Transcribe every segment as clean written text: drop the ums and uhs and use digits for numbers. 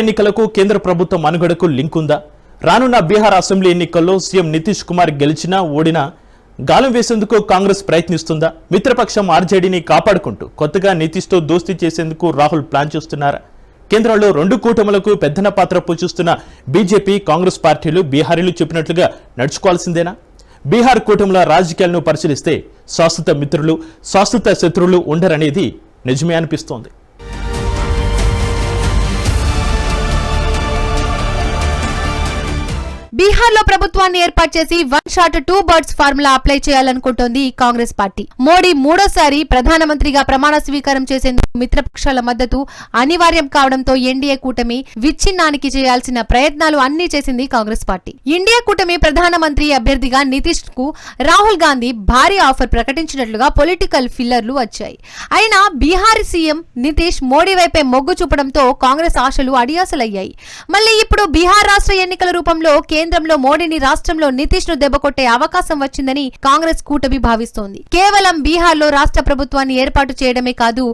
ఎన్నికలకు కేంద్ర ప్రభుత్వం మనుగడకు లింక్ ఉందా? రానున్న బీహార్ అసెంబ్లీ ఎన్నికల్లో సీఎం నితీష్ కుమార్ గెలిచినా ఓడినా గాలం వేసేందుకు కాంగ్రెస్ ప్రయత్నిస్తుందా? మిత్రపక్షం ఆర్జేడీని కాపాడుకుంటూ కొత్తగా నితీష్తో దోస్తీ చేసేందుకు రాహుల్ ప్లాన్ చేస్తున్నారా? కేంద్రంలో రెండు కూటములకు పెద్దన పాత్ర పోషిస్తున్న బీజేపీ, కాంగ్రెస్ పార్టీలు బీహారీలు చెప్పినట్లుగా నడుచుకోవాల్సిందేనా? బీహార్ కూటముల రాజకీయాలను పరిశీలిస్తే శాశ్వత మిత్రులు, శాశ్వత శత్రువులు ఉండరనేది నిజమే అనిపిస్తోంది. బీహార్లో ప్రభుత్వాన్ని ఏర్పాటు చేసి one shot two birds formula apply చేయాలనుకుంటోంది కాంగ్రెస్ పార్టీ. మోడీ మూడోసారి ప్రధానమంత్రిగా ప్రమాణ స్వీకారం చేసేందుకు మిత్రపక్షాల మద్దతు అనివార్యం కావడంతో ఎన్డీఏ కూటమి విచ్ఛిన్నానికి చేయాల్సిన ప్రయత్నాలు అన్ని చేసింది కాంగ్రెస్ పార్టీ. ఎన్డీఏ కూటమి ప్రధానమంత్రి అభ్యర్థిగా నితీష్ కు రాహుల్ గాంధీ భారీ ఆఫర్ ప్రకటించినట్లుగా పొలిటికల్ ఫిల్లర్లు వచ్చాయి. అయినా బీహార్ సీఎం నితీష్ మోడీ వైపే మొగ్గు చూపడంతో కాంగ్రెస్ ఆశలు అడియాసలయ్యాయి. మళ్ళీ ఇప్పుడు బీహార్ రాష్ట్ర ఎన్నికల రూపంలో కేంద్రంలో మోడీని, రాష్ట్రంలో నితీష్ ను దెబ్బకొట్టే అవకాశం వచ్చిందని కాంగ్రెస్ కూటమి భావిస్తోంది. కేవలం బీహార్లో రాష్ట్ర ప్రభుత్వాన్ని ఏర్పాటు చేయడమే కాదు,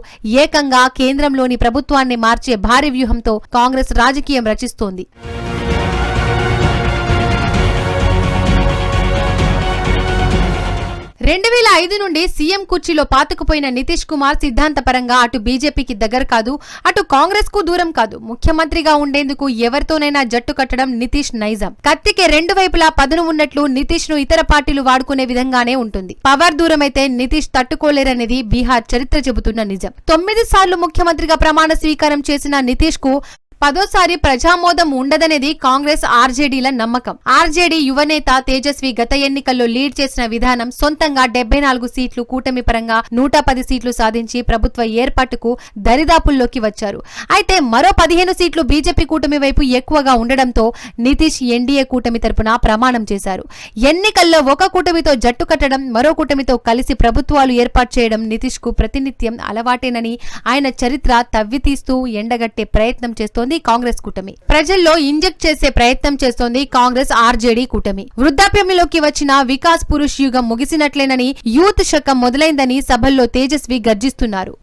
ఏకంగా కేంద్రంలోని ప్రభుత్వాన్ని మార్చే భారీ వ్యూహంతో కాంగ్రెస్ రాజకీయం రచిస్తోంది. 2005 నుండి సీఎం కుర్చీలో పాతుకుపోయిన నితీష్ కుమార్ సిద్ధాంతపరంగా అటు బీజేపీకి దగ్గర కాదు, అటు కాంగ్రెస్ కు దూరం కాదు. ముఖ్యమంత్రిగా ఉండేందుకు ఎవరితోనైనా జట్టు కట్టడం నితీష్ నైజం. కత్తికి రెండు వైపులా పదును ఉన్నట్లు నితీష్ ను ఇతర పార్టీలు వాడుకునే విధంగానే ఉంటుంది. పవర్ దూరమైతే నితీష్ తట్టుకోలేరనేది బీహార్ చరిత్ర చెబుతున్న నిజం. 9 సార్లు ముఖ్యమంత్రిగా ప్రమాణ స్వీకారం చేసిన నితీష్ కు 10ోసారి ప్రజామోదం ఉండదనేది కాంగ్రెస్, ఆర్జేడీల నమ్మకం. ఆర్జేడీ యువనేత తేజస్వి గత ఎన్నికల్లో లీడ్ చేసిన విధానం, సొంతంగా 74 సీట్లు, కూటమి పరంగా 110 సీట్లు సాధించి ప్రభుత్వ ఏర్పాటుకు దరిదాపుల్లోకి వచ్చారు. అయితే మరో 15 సీట్లు బీజేపీ కూటమి వైపు ఎక్కువగా ఉండడంతో నితీష్ ఎన్డీఏ కూటమి తరపున ప్రమాణం చేశారు. ఎన్నికల్లో ఒక కూటమితో జట్టు కట్టడం, మరో కూటమితో కలిసి ప్రభుత్వాలు ఏర్పాటు చేయడం నితీష్ కు ప్రతినిత్యం అలవాటేనని ఆయన చరిత్ర తవ్వితీస్తూ ఎండగట్టే ప్రయత్నం చేస్తోంది కాంగ్రెస్ కూటమి. ప్రజల్లో ఇంజెక్ట్ చేసే ప్రయత్నం చేస్తోంది కాంగ్రెస్, ఆర్జేడీ కూటమి. వృద్ధాప్యంలోకి వచ్చిన వికాస్ పురుష్ యుగం ముగిసినట్లేనని, యూత్ శకం మొదలైందని సభల్లో తేజస్వి గర్జిస్తున్నారు.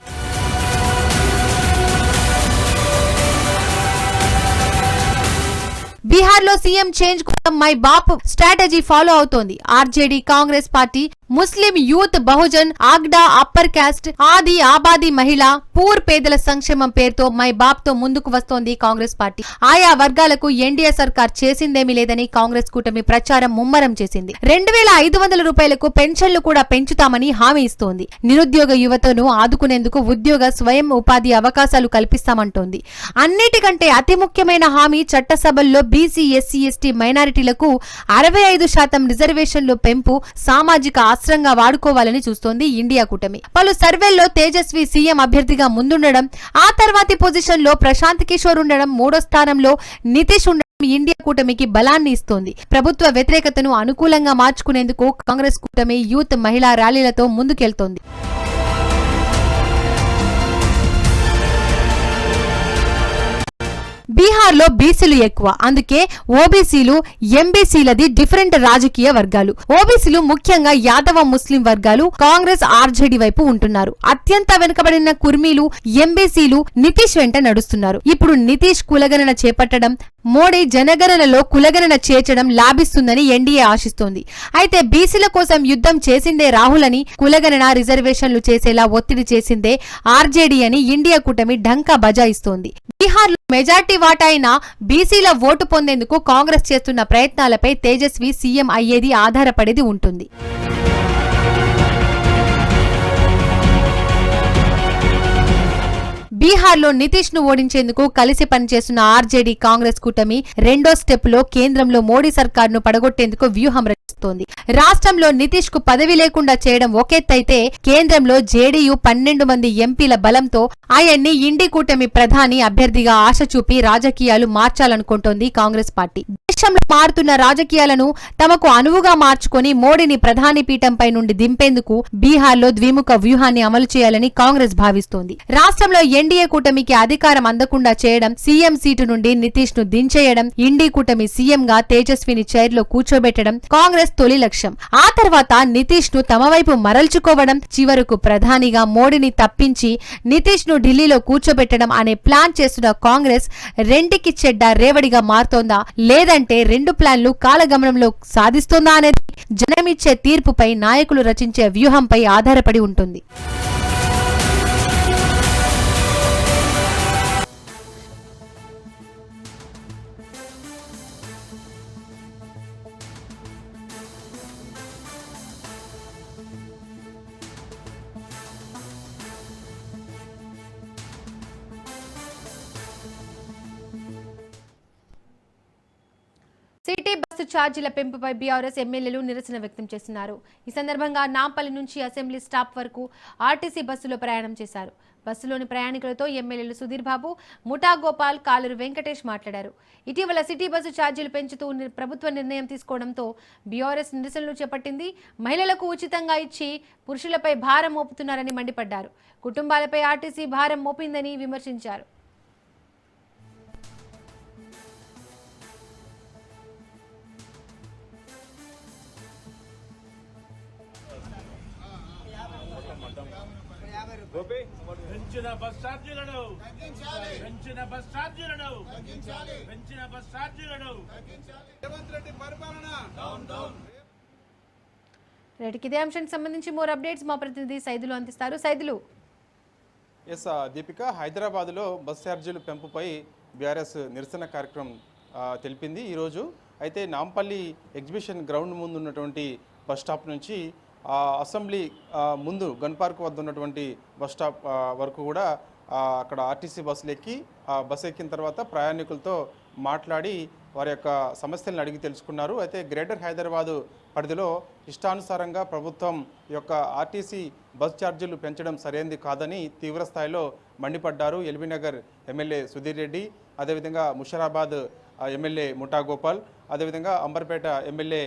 బీహార్లో సీఎం చేంజ్ కోసం మై బాప్ స్ట్రాటజీ ఫాలో అవుతోంది RJD. Congress party Muslim, youth, Bahujan, ఆగ్డా, upper caste, ఆది ఆబాది మహిళ, పూర్ పేదల సంక్షేమం పేరుతో మై బాప్ తో ముందుకు వస్తోంది కాంగ్రెస్ పార్టీ. ఆయా వర్గాలకు ఎన్డీఏ సర్కార్ చేసిందేమీ లేదని కాంగ్రెస్ కూటమి ప్రచారం ముమ్మరం చేసింది. 2500 రూపాయలకు పెన్షన్లు కూడా పెంచుతామని హామీ ఇస్తోంది. నిరుద్యోగ యువతను ఆదుకునేందుకు ఉద్యోగ, స్వయం ఉపాధి అవకాశాలు కల్పిస్తామంటోంది. అన్నిటికంటే అతి ముఖ్యమైన హామీ చట్టసభల్లో బీసీ, ఎస్సీ, ఎస్టీ, మైనారిటీలకు 65% రిజర్వేషన్లు పెంపు సామాజిక అస్త్రంగా వాడుకోవాలని చూస్తోంది ఇండియా కూటమి. పలు సర్వేల్లో తేజస్వి సీఎం అభ్యర్థిగా ముందుండడం, ఆ తర్వాతి పొజిషన్ లో ప్రశాంత్ కిషోర్ ఉండడం, 3వ స్థానంలో నితీష్ ఉండడం ఇండియా కూటమికి బలాన్ని ఇస్తోంది. ప్రభుత్వ వ్యతిరేకతను అనుకూలంగా మార్చుకునేందుకు కాంగ్రెస్ కూటమి యూత్, మహిళా ర్యాలీలతో ముందుకెళ్తోంది. బీహార్లో బీసీలు ఎక్కువ, అందుకే ఓబీసీలు, ఎంబీసీలది డిఫరెంట్ రాజకీయ వర్గాలు. ఓబీసీలు ముఖ్యంగా యాదవ ముస్లిం వర్గాలు కాంగ్రెస్, ఆర్జేడీ వైపు ఉంటున్నారు. అత్యంత వెనుకబడిన కుర్మీలు, ఎంబీసీలు నితీష్ వెంట నడుస్తున్నారు. ఇప్పుడు నితీష్ కులగణన చేపట్టడం, మోడీ జనగణనలో కులగణన చేర్చడం లాభిస్తుందని ఎన్డీఏ ఆశిస్తోంది. అయితే బీసీల కోసం యుద్ధం చేసిందే రాహుల్ అని, కులగణన, రిజర్వేషన్లు చేసేలా ఒత్తిడి చేసిందే ఆర్జేడీ అని ఇండియా కూటమి ఢంకా బజాయిస్తోంది. బీహార్లో మెజార్టీ వాటా అయిన బీసీల ఓటు పొందేందుకు కాంగ్రెస్ చేస్తున్న ప్రయత్నాలపై తేజస్వి సీఎం అయ్యేది ఆధారపడేది ఉంటుంది. బీహార్లో నితీష్ ను ఓడించేందుకు కలిసి పనిచేస్తున్న ఆర్జేడీ, కాంగ్రెస్ కూటమి రెండో స్టెప్ లో కేంద్రంలో మోడీ సర్కార్ను పడగొట్టేందుకు వ్యూహం రచిస్తోంది. రాష్ట్రంలో నితీష్ కు పదవి లేకుండా చేయడం ఒకెత్తైతే, కేంద్రంలో జేడీయూ 12 మంది ఎంపీల బలంతో ఆయన్ని ఇండి కూటమి ప్రధాని అభ్యర్థిగా ఆశ చూపి రాజకీయాలు మార్చాలనుకుంటోంది కాంగ్రెస్ పార్టీ. దేశంలో మారుతున్న రాజకీయాలను తమకు అనువుగా మార్చుకొని మోడీని ప్రధాని పీఠంపై నుండి దింపేందుకు బీహార్లో ద్విముఖ వ్యూహాన్ని అమలు చేయాలని కాంగ్రెస్ భావిస్తోంది. రాష్ట్రంలో ఎన్డీఏ ఎన్డీఏ కూటమికి అధికారం అందకుండా చేయడం, సీఎం సీటు నుండి నితీష్ ను దించేయడం, ఇండీ కూటమి సీఎం గా తేజస్విని చైర్ లో కూర్చోబెట్టడం కాంగ్రెస్ తొలి లక్ష్యం. ఆ తర్వాత నితీష్ ను తమ వైపు మరల్చుకోవడం, చివరకు ప్రధానిగా మోడీని తప్పించి నితీష్ ను ఢిల్లీలో కూర్చోబెట్టడం అనే ప్లాన్ చేస్తున్న కాంగ్రెస్ రెంటికి చెడ్డ రేవడిగా మారుతోందా, లేదంటే రెండు ప్లాన్లు కాలగమనంలో సాధిస్తోందా అనేది జనమిచ్చే తీర్పుపై, నాయకులు రచించే వ్యూహంపై ఆధారపడి ఉంటుంది. సిటీ బస్సు ఛార్జీల పెంపుపై బీఆర్ఎస్ ఎమ్మెల్యేలు నిరసన వ్యక్తం చేస్తున్నారు. ఈ సందర్భంగా నాంపల్లి నుంచి అసెంబ్లీ స్టాప్ వరకు ఆర్టీసీ బస్సులో ప్రయాణం చేశారు. బస్సులోని ప్రయాణికులతో ఎమ్మెల్యేలు సుధీర్ బాబు, ముఠా గోపాల్, కాలూరు వెంకటేష్ మాట్లాడారు. ఇటీవల సిటీ బస్సు ఛార్జీలు పెంచుతూ ప్రభుత్వ నిర్ణయం తీసుకోవడంతో బీఆర్ఎస్ నిరసనలు చేపట్టింది. మహిళలకు ఉచితంగా ఇచ్చి పురుషులపై భారం మోపుతున్నారని మండిపడ్డారు. కుటుంబాలపై ఆర్టీసీ భారం మోపిందని విమర్శించారు. పెంచిన బస్ ఛార్జీలను పెంచిన బస్ ఛార్జీలను పెంచిన బస్ ఛార్జీలను రేవంత్ రెడ్డి పరిపాలన డౌన్ డౌన్. ఇదే అంశానికి సంబంధించి మోర్ అప్డేట్స్ మా ప్రతినిధి సైదులు అందిస్తారు. సైదులు. ఎస్ దీపిక, హైదరాబాద్లో బస్ ఛార్జీలు పెంపుపై బీఆర్ఎస్ నిరసన కార్యక్రమం తెలిపింది ఈరోజు. అయితే నాంపల్లి ఎగ్జిబిషన్ గ్రౌండ్ ముందు ఉన్నటువంటి బస్ స్టాప్ నుంచి అసెంబ్లీ ముందు గన్ పార్క్ వద్ద ఉన్నటువంటి బస్ స్టాప్ వరకు కూడా అక్కడ ఆర్టీసీ బస్సులు ఎక్కి బస్సు ఎక్కిన తర్వాత ప్రయాణికులతో మాట్లాడి వారి యొక్క సమస్యలను అడిగి తెలుసుకున్నారు. అయితే గ్రేటర్ హైదరాబాదు పరిధిలో ఇష్టానుసారంగా ప్రభుత్వం యొక్క ఆర్టీసీ బస్ ఛార్జీలు పెంచడం సరైనది కాదని తీవ్ర స్థాయిలో మండిపడ్డారు. ఎల్బీనగర్ ఎమ్మెల్యే సుధీర్ రెడ్డి, అదేవిధంగా ముషరాబాద్ ఎమ్మెల్యే ముఠా గోపాల్, అదేవిధంగా అంబర్పేట ఎమ్మెల్యే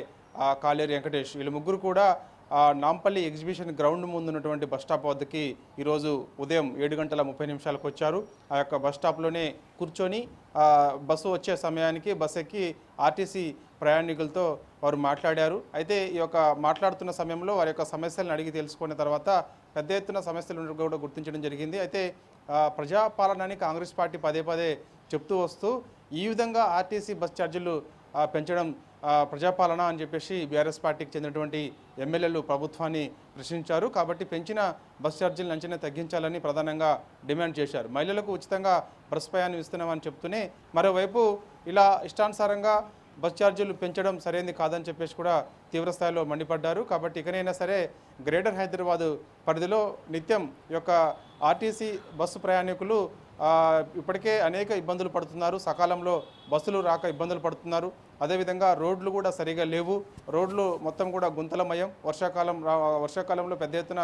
కాలేరు వెంకటేష్, వీళ్ళు ముగ్గురు కూడా నాంపల్లి ఎగ్జిబిషన్ గ్రౌండ్ ముందు ఉన్నటువంటి బస్ స్టాప్ వద్దకి ఈరోజు ఉదయం 7:30 వచ్చారు. ఆ యొక్క బస్ స్టాప్లోనే కూర్చొని బస్సు వచ్చే సమయానికి బస్ ఎక్కి ఆర్టీసీ ప్రయాణికులతో వారు మాట్లాడారు. అయితే ఈ యొక్క మాట్లాడుతున్న సమయంలో వారి యొక్క సమస్యలను అడిగి తెలుసుకున్న తర్వాత పెద్ద ఎత్తున సమస్యలు కూడా గుర్తించడం జరిగింది. అయితే ప్రజాపాలనని కాంగ్రెస్ పార్టీ పదే పదే చెప్తూ వస్తూ ఈ విధంగా ఆర్టీసీ బస్ ఛార్జీలు పెంచడం ప్రజాపాలన అని చెప్పేసి బీఆర్ఎస్ పార్టీకి చెందినటువంటి ఎమ్మెల్యేలు ప్రభుత్వాన్ని ప్రశ్నించారు. కాబట్టి పెంచిన బస్ ఛార్జీలను అంచనా తగ్గించాలని ప్రధానంగా డిమాండ్ చేశారు. మహిళలకు ఉచితంగా బస్ ప్రయాణం ఇస్తున్నామని చెప్తూనే మరోవైపు ఇలా ఇష్టానుసారంగా బస్ ఛార్జీలు పెంచడం సరైనది కాదని చెప్పేసి కూడా తీవ్రస్థాయిలో మండిపడ్డారు. కాబట్టి ఇకనైనా సరే గ్రేటర్ హైదరాబాదు పరిధిలో నిత్యం ఈ యొక్క ఆర్టీసీ బస్సు ప్రయాణికులు ఇప్పటికే అనేక ఇబ్బందులు పడుతున్నారు. సకాలంలో బస్సులు రాక ఇబ్బందులు పడుతున్నారు. అదేవిధంగా రోడ్లు కూడా సరిగా లేవు. రోడ్లు మొత్తం కూడా గుంతలమయం. వర్షాకాలంలో పెద్ద ఎత్తున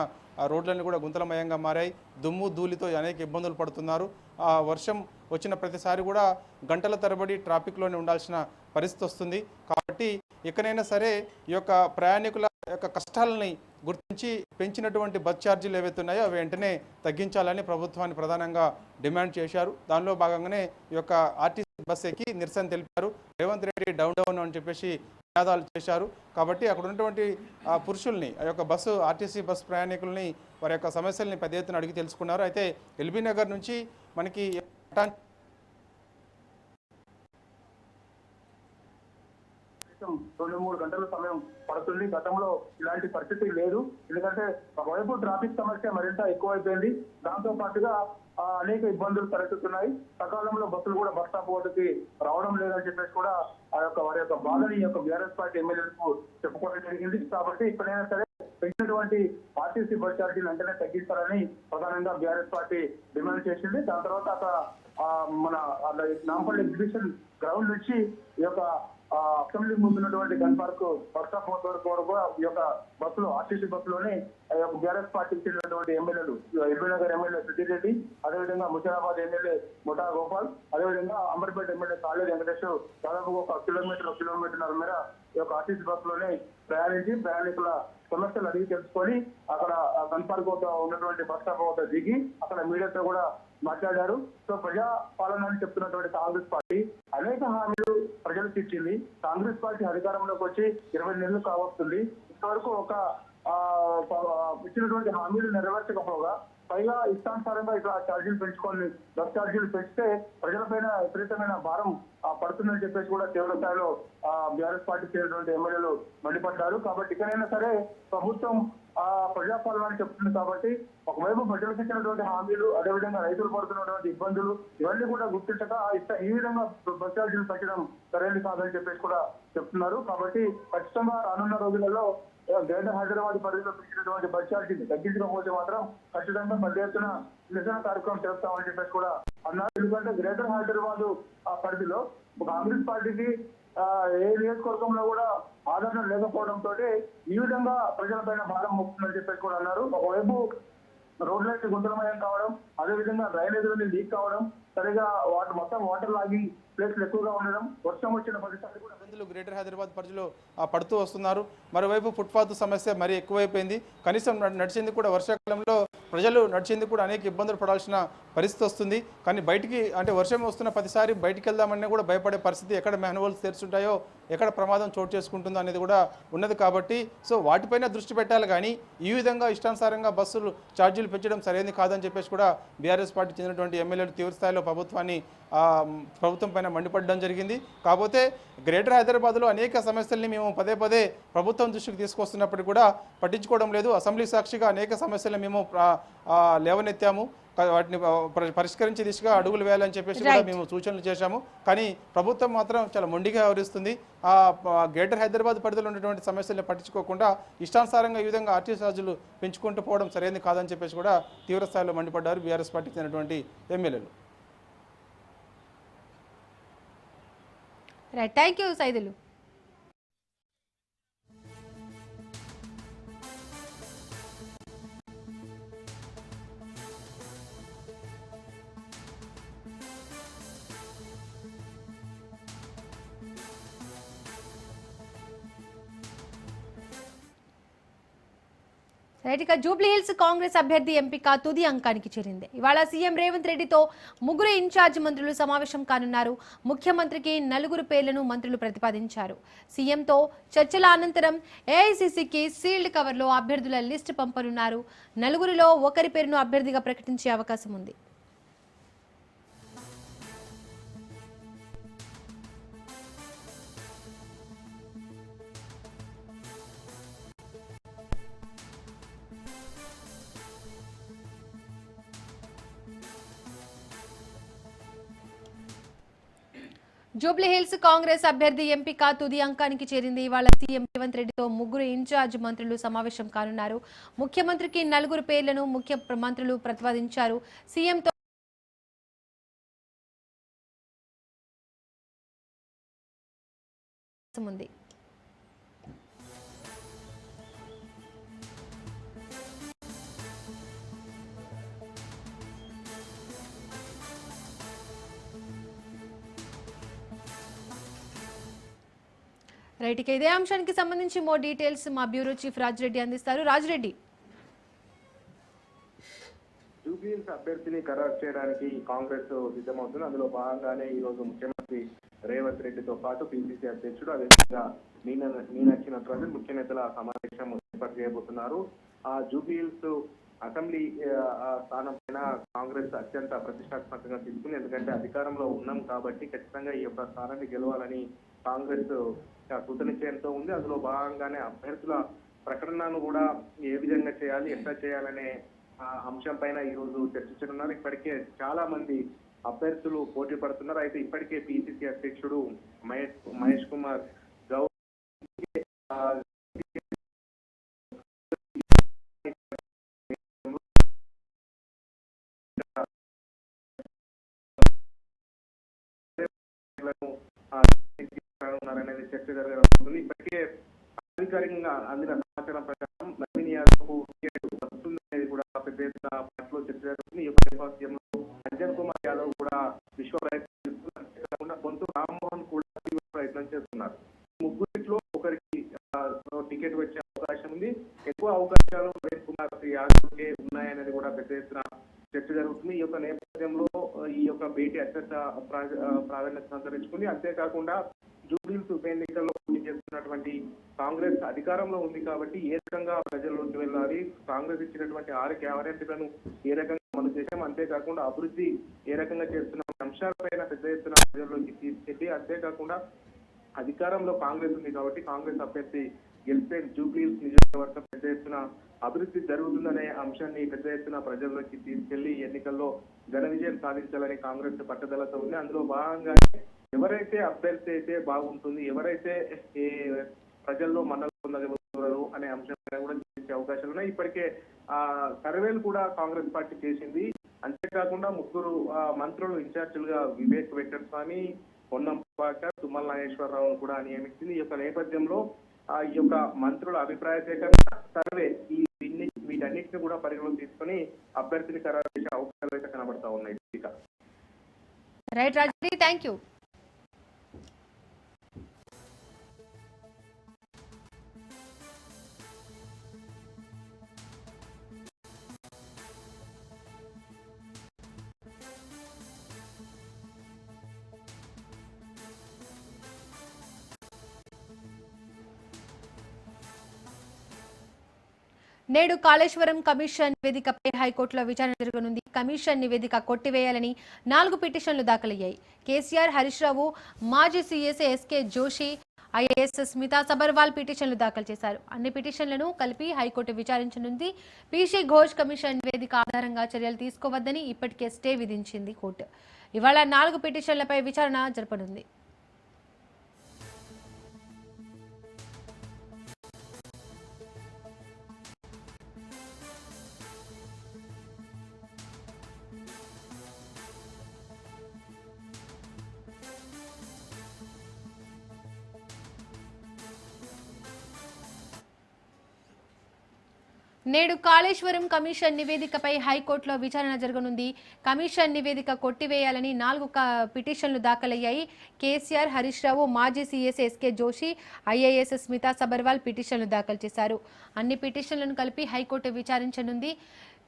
రోడ్లన్నీ కూడా గుంతలమయంగా మారాయి. దుమ్ము ధూళితో అనేక ఇబ్బందులు పడుతున్నారు. వర్షం వచ్చిన ప్రతిసారి కూడా గంటల తరబడి ట్రాఫిక్లోనే ఉండాల్సిన పరిస్థితి వస్తుంది. కాబట్టి ఎక్కడైనా సరే ఈ యొక్క ప్రయాణికుల యొక్క కష్టాలని గుర్తించి పెంచినటువంటి బస్ ఛార్జీలు ఏవైతే ఉన్నాయో అవి వెంటనే తగ్గించాలని ప్రభుత్వాన్ని ప్రధానంగా డిమాండ్ చేశారు. దానిలో భాగంగానే ఈ యొక్క ఆర్టీసీ బస్ ఎక్కి నిరసన తెలిపారు. రేవంత్ రెడ్డి డౌన్ డౌన్ అని చెప్పేసి నినాదాలు చేశారు. కాబట్టి అక్కడ ఉన్నటువంటి పురుషుల్ని ఆ యొక్క బస్సు ఆర్టీసీ బస్ ప్రయాణికుల్ని వారి యొక్క సమస్యల్ని పెద్ద ఎత్తున అడిగి తెలుసుకున్నారు. అయితే ఎల్బీ నగర్ నుంచి మనకి 2-3 గంటల సమయం పడుతుంది. గతంలో ఇలాంటి పరిస్థితి లేదు. ఎందుకంటే ఒకవైపు ట్రాఫిక్ సమస్య మరింత ఎక్కువైపోయింది. దాంతో పాటుగా అనేక ఇబ్బందులు తలెత్తుతున్నాయి. సకాలంలో బస్సులు కూడా బస్ స్టాప్ వద్దకి రావడం లేదని చెప్పేసి కూడా వారి యొక్క బాధని బీఆర్ఎస్ పార్టీ ఎమ్మెల్యేలకు చెప్పుకోవడం జరిగింది. కాబట్టి ఇప్పుడైనా సరే పెంచినటువంటి ఆర్టీసీ బస్ ఛార్జీలు వెంటనే తగ్గిస్తారని ప్రధానంగా బీఆర్ఎస్ పార్టీ డిమాండ్ చేసింది. దాని తర్వాత అక్కడ మన నాంపల్లి ఎగ్జిబిషన్ గ్రౌండ్ నుంచి ఈ యొక్క అసెంబ్లీ ముందున్నటువంటి గన్ పార్క్ బస్ స్టాప్ వరకు కూడా ఈ యొక్క బస్సులు ఆర్టీసీ బస్సులోనే బీఆర్ఎస్ పార్టీకి చెందినటువంటి ఎమ్మెల్యేలు ఎల్బీనగర్ ఎమ్మెల్యే సుధీర్ రెడ్డి, అదేవిధంగా ముషరాబాద్ ఎమ్మెల్యే ముఠా గోపాల్, అదేవిధంగా అంబర్పేట ఎమ్మెల్యే కాలేరు వెంకటేష్ దాదాపు 1 కిలోమీటర్ల మేర ఈ యొక్క ఆర్టీసీ బస్సులోనే ప్రయాణించి ప్రయాణికుల సమస్యలు అడిగి తెలుసుకొని అక్కడ గన్ పార్క్ వద్ద ఉన్నటువంటి బస్ స్టాప్ వద్ద దిగి అక్కడ మీడియాతో కూడా మాట్లాడారు. సో ప్రజా పాలన అని చెప్తున్నటువంటి కాంగ్రెస్ పార్టీ అనేక హామీలు ప్రజలకు ఇచ్చింది. కాంగ్రెస్ పార్టీ అధికారంలోకి వచ్చి 20 నెలలు కావస్తుంది. ఇంతవరకు ఒక ఇచ్చినటువంటి హామీలు నెరవేర్చకపోగా పైగా ఇష్టానుసారంగా ఇట్లా ఛార్జీలు పెంచుకొని బస్ ఛార్జీలు పెంచితే ప్రజలపైన విపరీతమైన భారం పడుతుందని చెప్పేసి కూడా తీవ్ర స్థాయిలో బీఆర్ఎస్ పార్టీ చేరినటువంటి ఎమ్మెల్యేలు మండిపడ్డారు. కాబట్టి ఇకనైనా సరే ప్రభుత్వం ప్రజాపాలన అని చెప్తుంది కాబట్టి ఒకవైపు ప్రజలకు ఇచ్చినటువంటి హామీలు, అదేవిధంగా రైతులు పడుతున్నటువంటి ఇబ్బందులు ఇవన్నీ కూడా గుర్తించక ఈ విధంగా బస్ ఛార్జీలు పెట్టడం సరైనది కాదని చెప్పేసి కూడా చెప్తున్నారు. కాబట్టి ఖచ్చితంగా రానున్న రోజులలో గ్రేటర్ హైదరాబాద్ పరిధిలో పెంచినటువంటి బస్ ఛార్జీని తగ్గించకపోతే మాత్రం ఖచ్చితంగా పెద్ద ఎత్తున నిరసన కార్యక్రమం చేస్తామని చెప్పేసి కూడా అన్నారు. ఎందుకంటే గ్రేటర్ హైదరాబాద్ పరిధిలో కాంగ్రెస్ పార్టీకి ఏ నియోజకవర్గంలో కూడా ఆదరణ లేకపోవడంతో ఈ విధంగా ప్రజలపైన భారం మోపుతుందని చెప్పేసి కూడా అన్నారు. ఒకవైపు రోడ్లైతే గుంతలమయం కావడం, అదేవిధంగా డ్రైనేజీలన్నీ లీక్ కావడం, సరిగా మొత్తం వాటర్ లాగింగ్ ప్లేస్లు ఎక్కువగా ఉండడం, వర్షం వచ్చిన పరిస్థితులు కూడా గ్రేటర్ హైదరాబాద్ పరిధిలో పడుతూ వస్తున్నారు. మరోవైపు ఫుట్పాత్ సమస్య మరీ ఎక్కువైపోయింది. కనీసం నడిచేందుకు కూడా వర్షాకాలంలో ప్రజలు నడిచేందుకు కూడా అనేక ఇబ్బందులు పడాల్సిన పరిస్థితి వస్తుంది. కానీ బయటికి అంటే వర్షం వస్తున్న ప్రతిసారి బయటికి వెళ్దామన్నా కూడా భయపడే పరిస్థితి, ఎక్కడ మ్యాన్హోల్స్ తెరుచుంటాయో, ఎక్కడ ప్రమాదం చోటు చేసుకుంటుందో అనేది కూడా ఉన్నది. కాబట్టి సో వాటిపైన దృష్టి పెట్టాలి. కానీ ఈ విధంగా ఇష్టానుసారంగా బస్సులు ఛార్జీలు పెంచడం సరైనది కాదని చెప్పేసి కూడా బీఆర్ఎస్ పార్టీ చెందినటువంటి ఎమ్మెల్యేలు తీవ్రస్థాయిలో ప్రభుత్వం పైన మండిపడడం జరిగింది. కాకపోతే గ్రేటర్ హైదరాబాద్లో అనేక సమస్యల్ని మేము పదే పదే ప్రభుత్వం దృష్టికి తీసుకొస్తున్నప్పటికీ కూడా పట్టించుకోవడం లేదు. అసెంబ్లీ సాక్షిగా అనేక సమస్యలను మేము లేవనెత్తాము. వాటిని పరిష్కరించే దిశగా అడుగులు వేయాలని చెప్పేసి కూడా మేము సూచనలు చేశాము. కానీ ప్రభుత్వం మాత్రం చాలా మొండిగా వ్యవహరిస్తుంది. గ్రేటర్ హైదరాబాద్ పరిధిలో ఉన్నటువంటి సమస్యలను పట్టించుకోకుండా ఇష్టానుసారంగా ఈ విధంగా ఆర్టీసీ ఛార్జీలు పెంచుకుంటూ పోవడం సరైనది కాదని చెప్పేసి కూడా తీవ్రస్థాయిలో మండిపడ్డారు బీఆర్ఎస్ పార్టీకి చెందినటువంటి ఎమ్మెల్యేలు. Right, thank you Saidulu. Right, ఇక జూబ్లీ హిల్స్ కాంగ్రెస్ అభ్యర్థి ఎంపిక తుది అంకానికి చేరింది. ఇవాళ సీఎం రేవంత్ రెడ్డితో 3 ఇన్ఛార్జ్ మంత్రులు సమావేశం కానున్నారు. ముఖ్యమంత్రికి 4 పేర్లను మంత్రులు ప్రతిపాదించారు. సీఎంతో చర్చల అనంతరం ఏఐసీసీకి సీల్డ్ కవర్లో అభ్యర్థుల లిస్టు పంపనున్నారు. 4లో ఒకరి పేరును అభ్యర్థిగా ప్రకటించే అవకాశం ఉంది. జూబ్లీ హిల్స్ కాంగ్రెస్ అభ్యర్థి ఎంపిక తుది అంకానికి చేరింది. ఇవాళ సీఎం రేవంత్ రెడ్డితో 3 ఇన్ఛార్జ్ మంత్రులు సమావేశం కానున్నారు. ముఖ్యమంత్రికి 4 పేర్లను ముఖ్య మంత్రులు ప్రతిపాదించారు. సీఎంతో ఉంది. రైట్, ఇక ఇదే అంశానికి సంబంధించి మోర్ డీటెయిల్స్ మా బ్యూరో చీఫ్ రాజిరెడ్డి అందిస్తారు. రాజిరెడ్డి, జూబ్లీ హిల్స్ అభ్యర్థిని ఖరారు చేయడానికి కాంగ్రెస్ సిద్ధమవుతుంది. అందులో భాగంగానే ఈ రోజు ముఖ్యమంత్రి రేవంత్ రెడ్డితో పాటు పిసిసి అధ్యక్షుడు అదేవిధంగా మీనాక్షి నటరాజన్ ముఖ్య నేతల సమావేశం ఏర్పాటు చేయబోతున్నారు. ఆ జూబ్లీ హిల్స్ అసెంబ్లీ స్థానం పైన కాంగ్రెస్ అత్యంత ప్రతిష్టాత్మకంగా తీసుకుంది. ఎందుకంటే అధికారంలో ఉన్నాం కాబట్టి ఖచ్చితంగా ఈ యొక్క స్థానాన్ని గెలవాలని కాంగ్రెస్ కృతనిశ్చయంతో ఉంది. అందులో భాగంగానే అభ్యర్థుల ప్రకటనను కూడా ఏ విధంగా చేయాలి, ఎట్లా చేయాలనే అంశం పైన ఈ రోజు చర్చించనున్నారు. ఇప్పటికే చాలా మంది అభ్యర్థులు పోటీ పడుతున్నారు. అయితే ఇప్పటికే పిసిసి అధ్యక్షుడు మహేష్ కుమార్ గౌడ్ అనేది చర్చ జరగబోతుంది. ఇప్పటికే అధికారికంగా అందిన సమాచారం ప్రకారం నవీన్ యాదవ్ వస్తుంది అనేది కూడా పెద్ద ఎత్తున పార్టీలో చర్చ జరుగుతుంది. ఈ యొక్క నేపథ్యంలో అంజన్ కుమార్ యాదవ్ కూడా విశ్వ ప్రయత్నం చేస్తున్నారు. అంతేకాకుండా కొంత రామ్మోహన్ కూడా ప్రయత్నం చేస్తున్నారు. ముగ్గురిలో ఒకరికి టికెట్ వచ్చే అవకాశం ఉంది. ఎక్కువ అవకాశాలు నవీన్ కుమార్ యాదవ్కే ఉన్నాయనేది కూడా పెద్ద ఎత్తున చర్చ జరుగుతుంది. ఈ యొక్క నేపథ్యంలో భేటీ అత్యంత ప్రాధాన్యత సంతరించుకుంది. అంతేకాకుండా జూబ్లీహిల్స్ ఉప ఎన్నికల్లో పోటీ చేస్తున్నటువంటి కాంగ్రెస్ అధికారంలో ఉంది కాబట్టి ఏ రకంగా ప్రజల్లోకి వెళ్ళాలి, కాంగ్రెస్ ఇచ్చినటువంటి 6 గ్యారెంటీలను ఏ రకంగా అమలు చేశాం, అంతేకాకుండా అభివృద్ధి ఏ రకంగా చేస్తున్న అంశాలపైన పెద్ద ఎత్తున ప్రజల్లోకి తీసుకెళ్లి, అంతేకాకుండా అధికారంలో కాంగ్రెస్ ఉంది కాబట్టి కాంగ్రెస్ అభ్యర్థి గెలిపే జూబ్లీహిల్స్ నియోజకవర్గం పెద్ద ఎత్తున అభివృద్ధి జరుగుతుందనే అంశాన్ని పెద్ద ఎత్తున ప్రజల్లోకి తీసుకెళ్లి ఎన్నికల్లో ఘన విజయం సాధించాలని కాంగ్రెస్ పట్టుదలతో ఉంది. అందులో భాగంగా ఎవరైతే అభ్యర్థి అయితే బాగుంటుంది, ఎవరైతే ప్రజల్లో మన్నలు పొందగలుగుతారు అనే అంశం కూడా చర్చించే అవకాశాలు ఉన్నాయి. ఇప్పటికే సర్వేలు కూడా కాంగ్రెస్ పార్టీ చేసింది. అంతేకాకుండా 3 మంత్రులు ఇన్ఛార్జీలుగా వివేక్ వెంకటస్వామి, పొన్నం ప్రభాకర్, తుమ్మల నాగేశ్వరరావును కూడా నియమించింది. ఈ యొక్క నేపథ్యంలో ఈ యొక్క మంత్రుల అభిప్రాయ సేకరణ, సర్వే వీటన్నిటిని కూడా పరిగణలోకి తీసుకుని అభ్యర్థిని ఖరారు చేసే అవకాశాలు అయితే కనబడతా ఉన్నాయి. Right Raji, thank you. నేడు కాళేశ్వరం కమిషన్ నివేదికపై హైకోర్టులో విచారణ జరగనుంది. కమిషన్ నివేదిక కొట్టివేయాలని 4 పిటిషన్లు దాఖలయ్యాయి. కేసీఆర్, హరీష్ రావు, మాజీ సీఎస్ ఎస్కే జోషి, ఐఏఎస్ స్మితా సబర్వాల్ పిటిషన్లు దాఖలు చేశారు. అన్ని పిటిషన్లను కలిపి హైకోర్టు విచారించనుంది. పీసీ ఘోష్ కమిషన్ నివేదిక ఆధారంగా చర్యలు తీసుకోవద్దని ఇప్పటికే స్టే విధించింది కోర్టు. ఇవాళ 4 పిటిషన్లపై విచారణ జరపనుంది. నేడు కాళేశ్వరం కమిషన్ నివేదికపై హైకోర్టులో విచారణ జరగనుంది. కమిషన్ నివేదిక కొట్టివేయాలని 4 పిటిషన్లు దాఖలయ్యాయి. కేసీఆర్, హరీష్ రావు, మాజీ సీఎస్ ఎస్కే జోషి, ఐఏఎస్ స్మితా సబర్వాల్ పిటిషన్లు దాఖలు చేశారు. అన్ని పిటిషన్లను కలిపి హైకోర్టు విచారించనుంది.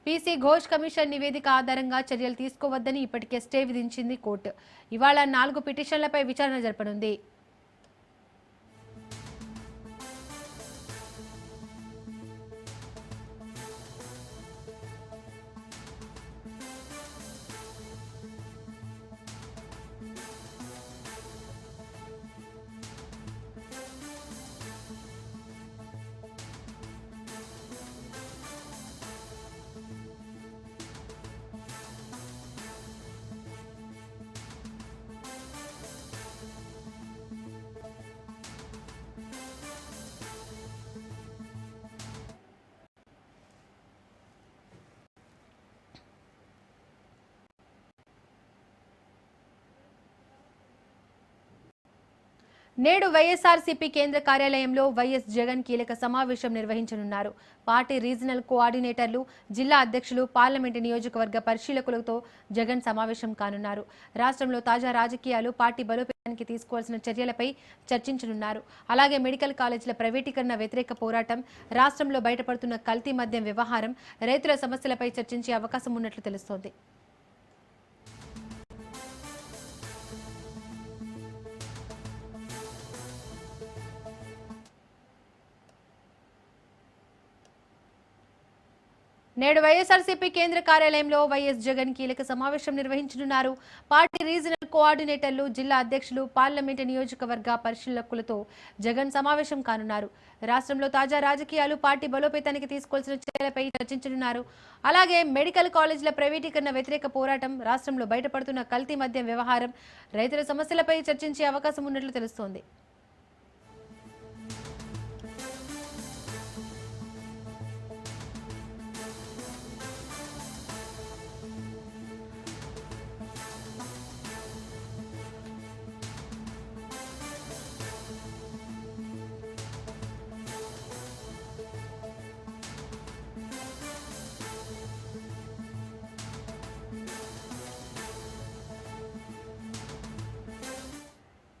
పీసీ ఘోష్ కమిషన్ నివేదిక ఆధారంగా చర్యలు తీసుకోవద్దని ఇప్పటికే స్టే విధించింది కోర్టు. ఇవాళ 4 పిటిషన్లపై విచారణ జరపనుంది. నేడు వైఎస్ఆర్సీపీ కేంద్ర కార్యాలయంలో వైఎస్ జగన్ కీలక సమావేశం నిర్వహించనున్నారు. పార్టీ రీజనల్ కోఆర్డినేటర్లు, జిల్లా అధ్యక్షులు, పార్లమెంటు నియోజకవర్గ పరిశీలకులతో జగన్ సమావేశం కానున్నారు. రాష్ట్రంలో తాజా రాజకీయాలు, పార్టీ బలోపేతానికి తీసుకోవాల్సిన చర్యలపై చర్చించనున్నారు. అలాగే మెడికల్ కాలేజీల ప్రైవేటీకరణ వ్యతిరేక పోరాటం, రాష్ట్రంలో బయటపడుతున్న కల్తీ మద్యం వ్యవహారం, రైతుల సమస్యలపై చర్చించే అవకాశం ఉన్నట్లు తెలుస్తోంది. నేడు వైఎస్ఆర్సీపీ కేంద్ర కార్యాలయంలో వైఎస్ జగన్ కీలక సమావేశం నిర్వహించనున్నారు. పార్టీ రీజనల్ కోఆర్డినేటర్లు, జిల్లా అధ్యక్షులు, పార్లమెంటు నియోజకవర్గ పరిశీలకులతో జగన్ సమావేశం కానున్నారు. రాష్ట్రంలో తాజా రాజకీయాలు, పార్టీ బలోపేతానికి తీసుకోవాల్సిన చర్యలపై చర్చించనున్నారు. అలాగే మెడికల్ కాలేజీల ప్రైవేటీకరణ వ్యతిరేక పోరాటం, రాష్ట్రంలో బయటపడుతున్న కల్తీ మద్యం వ్యవహారం, రైతుల సమస్యలపై చర్చించే అవకాశం ఉన్నట్లు తెలుస్తోంది.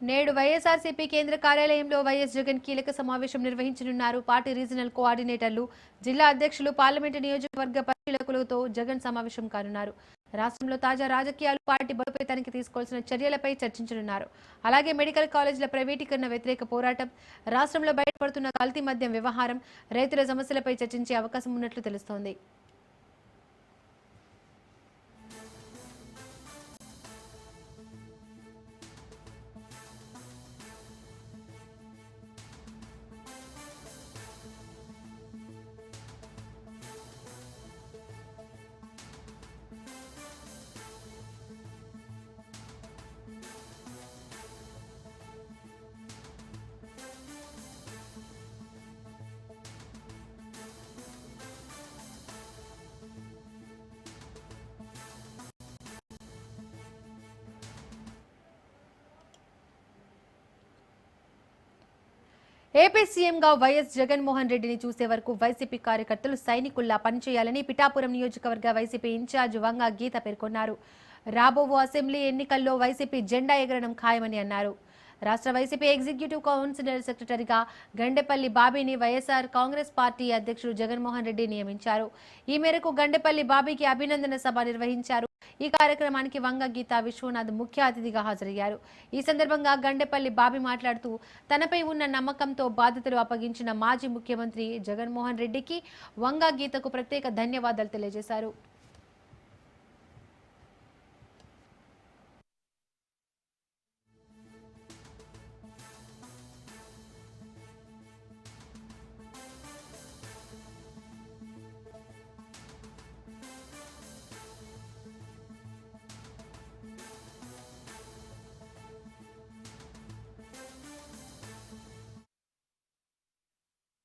నేడు వైఎస్ఆర్సీపీ కేంద్ర కార్యాలయంలో వైఎస్ జగన్ కీలక సమావేశం నిర్వహించనున్నారు. పార్టీ రీజనల్ కోఆర్డినేటర్లు, జిల్లా అధ్యక్షులు, పార్లమెంటు నియోజకవర్గ పరిశీలకులతో జగన్ సమావేశం కానున్నారు. రాష్ట్రంలో తాజా రాజకీయాలు, పార్టీ బలోపేతానికి తీసుకోవాల్సిన చర్యలపై చర్చించనున్నారు. అలాగే మెడికల్ కాలేజీల ప్రైవేటీకరణ వ్యతిరేక పోరాటం, రాష్ట్రంలో బయటపడుతున్న కల్తీ మద్యం వ్యవహారం, రైతుల సమస్యలపై చర్చించే అవకాశం ఉన్నట్లు తెలుస్తోంది. ఏపీ సీఎంగా వైఎస్ జగన్మోహన్ రెడ్డిని చూసే వరకు వైసీపీ కార్యకర్తలు సైనికుల్లా పనిచేయాలని పిఠాపురం నియోజకవర్గ వైసీపీ ఇన్ఛార్జ్ వంగ గీత పేర్కొన్నారు. రాబో అసెంబ్లీ ఎన్నికల్లో వైసీపీ జెండా ఎగరడం ఖాయమని అన్నారు. రాష్ట్ర వైసీపీ ఎగ్జిక్యూటివ్ కౌన్సిల్ సెక్రటరీగా గండేపల్లి బాబీని వైఎస్ఆర్ కాంగ్రెస్ పార్టీ అధ్యక్షుడు జగన్మోహన్ రెడ్డి నియమించారు. ఈ మేరకు గండేపల్లి బాబీకి అభినందన సభ నిర్వహించారు. ఈ కార్యక్రమానికి వంగ గీత విశ్వనాథ్ ముఖ్య అతిథిగా హాజరయ్యారు. ఈ సందర్భంగా గండేపల్లి బాబీ మాట్లాడుతూ తనపై ఉన్న నమ్మకంతో బాధ్యతలు అప్పగించిన మాజీ ముఖ్యమంత్రి జగన్మోహన్ రెడ్డికి వంగ గీతకు ప్రత్యేక ధన్యవాదాలు తెలియజేశారు.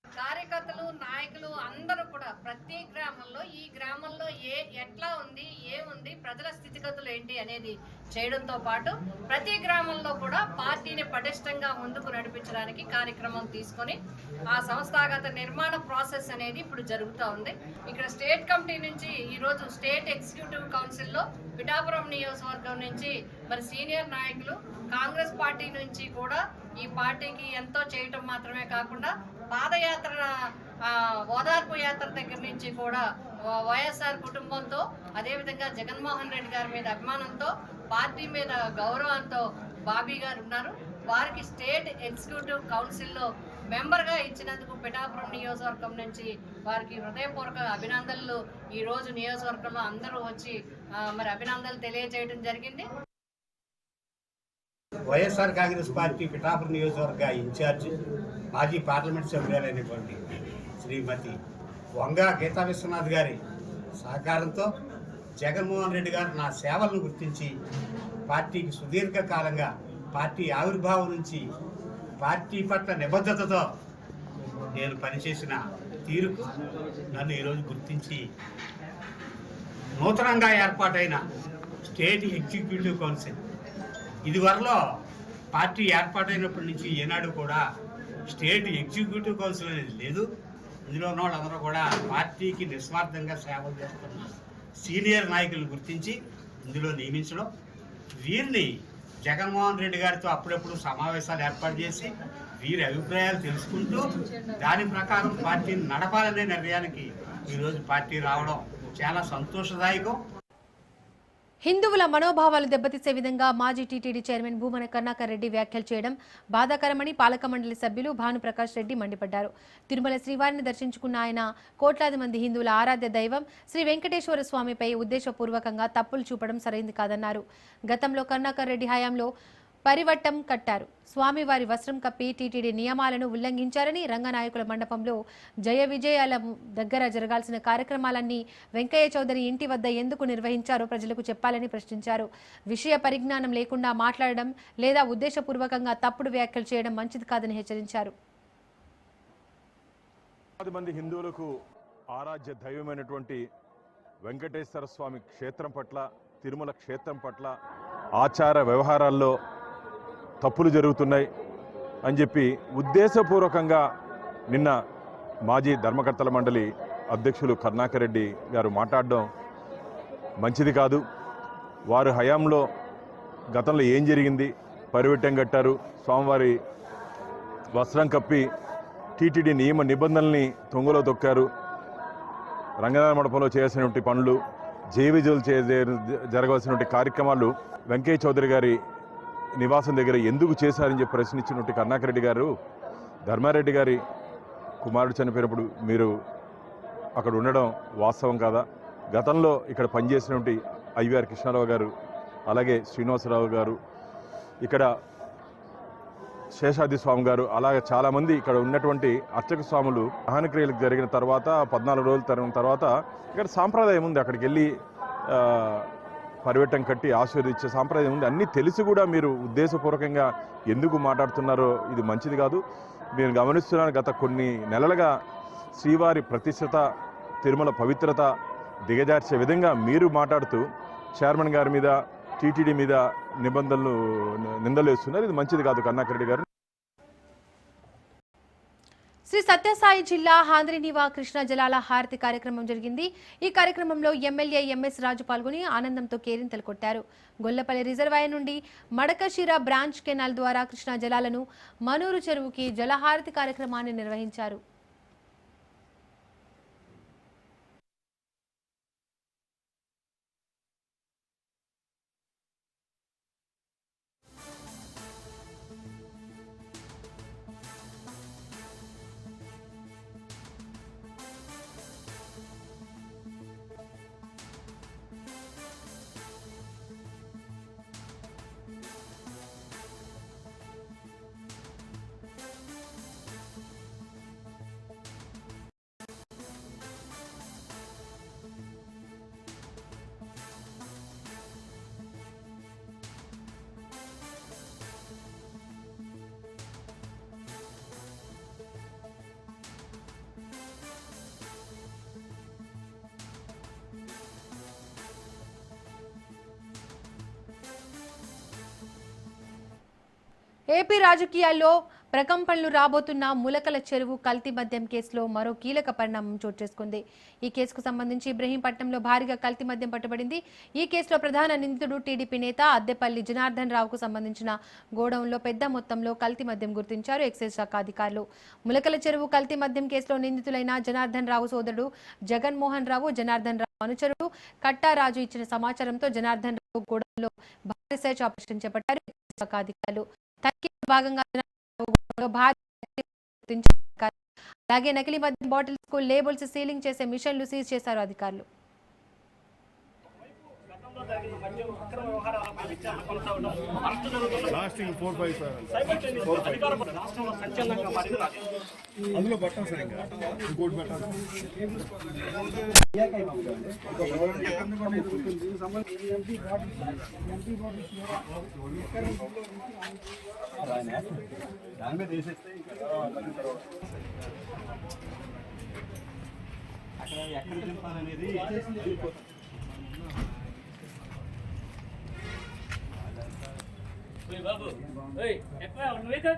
కార్యకర్తలు, నాయకులు అందరూ కూడా ప్రతి గ్రామంలో ఈ గ్రామంలో ఎట్లా ఉంది, ఏముంది, ప్రజల స్థితిగతులు ఏంటి అనేది చేయడంతో పాటు ప్రతి గ్రామంలో కూడా పార్టీని పటిష్టంగా ముందుకు నడిపించడానికి కార్యక్రమం తీసుకొని ఆ సంస్థాగత నిర్మాణ ప్రాసెస్ అనేది ఇప్పుడు జరుగుతూ ఉంది. ఇక్కడ స్టేట్ కమిటీ నుంచి ఈరోజు స్టేట్ ఎగ్జిక్యూటివ్ కౌన్సిల్లో పిఠాపురం నియోజకవర్గం నుంచి మరి సీనియర్ నాయకులు, కాంగ్రెస్ పార్టీ నుంచి కూడా ఈ పార్టీకి ఎంతో చేయటం మాత్రమే కాకుండా పాదయాత్ర, ఓదార్పు యాత్ర దగ్గర నుంచి కూడా వైఎస్ఆర్ కుటుంబంతో, అదేవిధంగా జగన్మోహన్ రెడ్డి గారి మీద అభిమానంతో, పార్టీ మీద గౌరవంతో బాబీ గారు ఉన్నారు. వారికి స్టేట్ ఎగ్జిక్యూటివ్ కౌన్సిల్లో మెంబర్గా ఇచ్చినందుకు పిఠాపురం నియోజకవర్గం నుంచి వారికి హృదయపూర్వక అభినందనలు ఈ రోజు నియోజకవర్గంలో అందరూ వచ్చి మరి అభినందనలు తెలియజేయడం జరిగింది. వైఎస్ఆర్ కాంగ్రెస్ పార్టీ పిఠాపురం నియోజకవర్గ ఇన్ఛార్జ్, మాజీ పార్లమెంట్ సభ్యులైనటువంటి శ్రీమతి వంగ గీతా విశ్వనాథ్ గారి సహకారంతో జగన్మోహన్ రెడ్డి గారు నా సేవలను గుర్తించి పార్టీకి సుదీర్ఘకాలంగా పార్టీ ఆవిర్భావం నుంచి పార్టీ పట్ల నిబద్ధతతో నేను పనిచేసిన తీరుకు నన్ను ఈరోజు గుర్తించి నూతనంగా ఏర్పాటైన స్టేట్ ఎగ్జిక్యూటివ్ కౌన్సిల్, ఇదివరలో పార్టీ ఏర్పాటైనప్పటి నుంచి ఏనాడు కూడా స్టేట్ ఎగ్జిక్యూటివ్ కౌన్సిల్ అనేది లేదు. ఇందులో ఉన్న వాళ్ళందరూ కూడా పార్టీకి నిస్వార్థంగా సేవలు చేస్తున్న సీనియర్ నాయకులను గుర్తించి ఇందులో నియమించడం, వీరిని జగన్మోహన్ రెడ్డి గారితో అప్పుడప్పుడు సమావేశాలు ఏర్పాటు చేసి వీరి అభిప్రాయాలు తెలుసుకుంటూ దాని ప్రకారం పార్టీని నడపాలనే నిర్ణయానికి ఈరోజు పార్టీ రావడం చాలా సంతోషదాయకం. హిందువుల మనోభావాలు దెబ్బతీసే విధంగా మాజీ టీటీడీ చైర్మన్ భూమన కరుణాకర్ రెడ్డి వ్యాఖ్యలు చేయడం బాధాకరమని పాలక మండలి సభ్యులు భానుప్రకాష్ రెడ్డి మండిపడ్డారు. తిరుమల శ్రీవారిని దర్శించుకున్న ఆయన కోట్లాది మంది హిందువుల ఆరాధ్య దైవం శ్రీ వెంకటేశ్వర స్వామిపై ఉద్దేశపూర్వకంగా తప్పులు చూపడం సరైంది కాదన్నారు. గతంలో కరుణాకర్ రెడ్డి హయాంలో పరివట్టం కట్టారు. స్వామివారి వస్త్రం కప్పి టీటీడీ నియమాలను ఉల్లంఘించారని, రంగనాయకుల మండపంలో జయ విజయాల దగ్గర జరగాల్సిన కార్యక్రమాలన్నీ వెంకయ్య చౌదరి ఇంటి వద్ద ఎందుకు నిర్వహించారో ప్రజలకు చెప్పాలని ప్రశ్నించారు. విషయ పరిజ్ఞానం లేకుండా మాట్లాడడం లేదా ఉద్దేశపూర్వకంగా తప్పుడు వ్యాఖ్యలు చేయడం మంచిది కాదని హెచ్చరించారు. మంది హిందువులకు ఆరాధ్య దైవమైనటువంటి వెంకటేశ్వర స్వామి క్షేత్రం పట్ల, తిరుమల క్షేత్రం పట్ల ఆచార వ్యవహారాల్లో తప్పులు జరుగుతున్నాయి అని చెప్పి ఉద్దేశపూర్వకంగా నిన్న మాజీ ధర్మకర్తల మండలి అధ్యక్షులు కరుణాకర్ రెడ్డి గారు మాట్లాడడం మంచిది కాదు. వారు హయాంలో గతంలో ఏం జరిగింది, పరివెట్టం కట్టారు, స్వామివారి వస్త్రం కప్పి టీటీడీ నియమ నిబంధనల్ని తొంగలో తొక్కారు, రంగనాథ మండపంలో చేయాల్సినటువంటి పనులు, జయవిజయులు జరగవలసినటువంటి కార్యక్రమాలు వెంకయ్య చౌదరి గారి నివాసం దగ్గర ఎందుకు చేశారని చెప్పి ప్రశ్నించినటువంటి కరుణాకర్ రెడ్డి గారు, ధర్మారెడ్డి గారి కుమారుడు చనిపోయినప్పుడు మీరు అక్కడ ఉండడం వాస్తవం కాదా? గతంలో ఇక్కడ పనిచేసినటువంటి ఐవీఆర్ కృష్ణారావు గారు, అలాగే శ్రీనివాసరావు గారు, ఇక్కడ శేషాద్రి స్వామి గారు, అలాగే చాలామంది ఇక్కడ ఉన్నటువంటి అర్చక స్వాములు దహనక్రియలకు జరిగిన తర్వాత 14 రోజుల తర్వాత ఇక్కడ సాంప్రదాయం ఉంది. అక్కడికి వెళ్ళి పరివెట్టం కట్టి ఆశీర్వదించే సాంప్రదాయం ఉంది. అన్నీ తెలిసి కూడా మీరు ఉద్దేశపూర్వకంగా ఎందుకు మాట్లాడుతున్నారో ఇది మంచిది కాదు. నేను గమనిస్తున్నాను, గత కొన్ని నెలలుగా శ్రీవారి ప్రతిష్టత, తిరుమల పవిత్రత దిగజార్చే విధంగా మీరు మాట్లాడుతూ చైర్మన్ గారి మీద, టీటీడీ మీద నిందలు వేస్తున్నారు. ఇది మంచిది కాదు కరుణాకర్ రెడ్డి గారు. శ్రీ సత్యసాయి జిల్లా హాంద్రినివా కృష్ణా జలాల హారతి కార్యక్రమం జరిగింది. ఈ కార్యక్రమంలో ఎమ్మెల్యే ఎంఎస్ రాజు పాల్గొని ఆనందంతో కేరింతలు కొట్టారు. గొల్లపల్లి రిజర్వాయర్ నుండి మడకశిర బ్రాంచ్ కెనాల్ ద్వారా కృష్ణా జలాలను మనూరు చెరువుకి జలహారతి కార్యక్రమాన్ని నిర్వహించారు. ఏపీ రాజకీయాల్లో ప్రకంపనలు రాబోతున్న ములకల చెరువు కల్తీ మద్యం కేసులో మరో కీలక పరిణామం చోటు చేసుకుంది. ఈ కేసుకు సంబంధించి ఇబ్రహీంపట్నంలో భారీగా కల్తీ మద్యం పట్టుబడింది. ఈ కేసులో ప్రధాన నిందితుడు టీడీపీ నేత అద్దెపల్లి జనార్దన్ రావుకు సంబంధించిన గోడౌన్లో పెద్ద మొత్తంలో కల్తీ మద్యం గుర్తించారు ఎక్సైజ్ శాఖ అధికారులు. ములకల చెరువు కల్తీ మద్యం కేసులో నిందితులైన జనార్దన్ రావు సోదరుడు జగన్మోహన్ రావు, జనార్దన్ రావు అనుచరుడు కట్టారాజు ఇచ్చిన సమాచారంతో జనార్దన్ రావు గోడౌన్లో భారీ సెర్చ్ ఆపరేషన్ చేపట్టారు ఎక్సైజ్ శాఖ అధికారులు. తనిఖీలో భాగంగా అలాగే నకిలీ మద్యం బాటిల్స్ కు లేబుల్స్ సీలింగ్ చేసే మిషన్లు సీజ్ చేశారు అధికారులు. అందులో బట్టం సరిగ్గా ఇంకోటి బట్టం దాని మీద వేసేస్తే అక్కడ ఎక్కడ దింపాలనేది బాబు ఎక్కడ నువ్వైతే